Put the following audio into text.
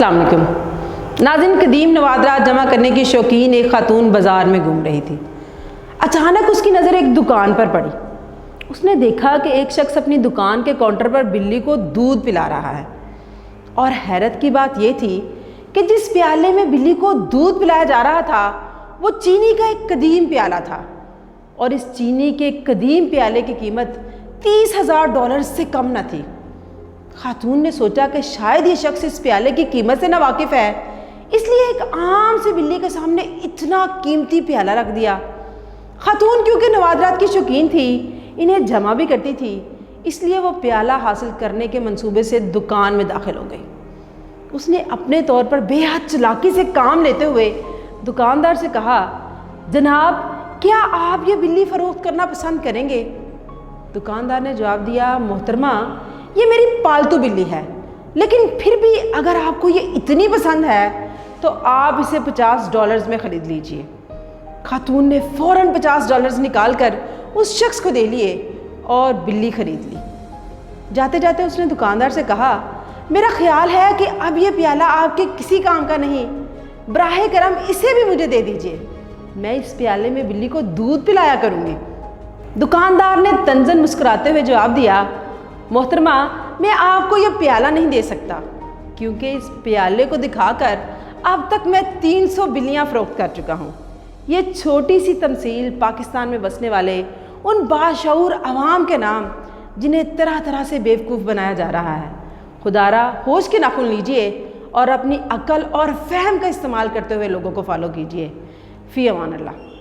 السلام علیکم ناظرین، قدیم نوادرات جمع کرنے کی شوقین ایک خاتون بازار میں گھوم رہی تھی۔ اچانک اس کی نظر ایک دکان پر پڑی۔ اس نے دیکھا کہ ایک شخص اپنی دکان کے کاؤنٹر پر بلی کو دودھ پلا رہا ہے، اور حیرت کی بات یہ تھی کہ جس پیالے میں بلی کو دودھ پلایا جا رہا تھا وہ چینی کا ایک قدیم پیالہ تھا، اور اس چینی کے قدیم پیالے کی قیمت $30,000 سے کم نہ تھی۔ خاتون نے سوچا کہ شاید یہ شخص اس پیالے کی قیمت سے ناواقف ہے، اس لیے ایک عام سی بلی کے سامنے اتنا قیمتی پیالہ رکھ دیا۔ خاتون کیونکہ نوادرات کی شوقین تھی، انہیں جمع بھی کرتی تھی، اس لیے وہ پیالہ حاصل کرنے کے منصوبے سے دکان میں داخل ہو گئی۔ اس نے اپنے طور پر بے حد چلاکی سے کام لیتے ہوئے دکاندار سے کہا، جناب کیا آپ یہ بلی فروخت کرنا پسند کریں گے؟ دکاندار نے جواب دیا، محترمہ یہ میری پالتو بلی ہے، لیکن پھر بھی اگر آپ کو یہ اتنی پسند ہے تو آپ اسے $50 میں خرید لیجئے۔ خاتون نے فوراً $50 نکال کر اس شخص کو دے لیے اور بلی خرید لی۔ جاتے جاتے اس نے دکاندار سے کہا، میرا خیال ہے کہ اب یہ پیالہ آپ کے کسی کام کا نہیں، براہ کرم اسے بھی مجھے دے دیجئے، میں اس پیالے میں بلی کو دودھ پلایا کروں گی۔ دکاندار نے طنزاً مسکراتے ہوئے جواب دیا، محترمہ میں آپ کو یہ پیالہ نہیں دے سکتا، کیونکہ اس پیالے کو دکھا کر اب تک میں 300 بلیاں فروخت کر چکا ہوں۔ یہ چھوٹی سی تمثیل پاکستان میں بسنے والے ان باشعور عوام کے نام جنہیں طرح طرح سے بیوقوف بنایا جا رہا ہے۔ خدا را ہوش کے ناخن لیجئے اور اپنی عقل اور فہم کا استعمال کرتے ہوئے لوگوں کو فالو کیجئے۔ فی امان اللہ۔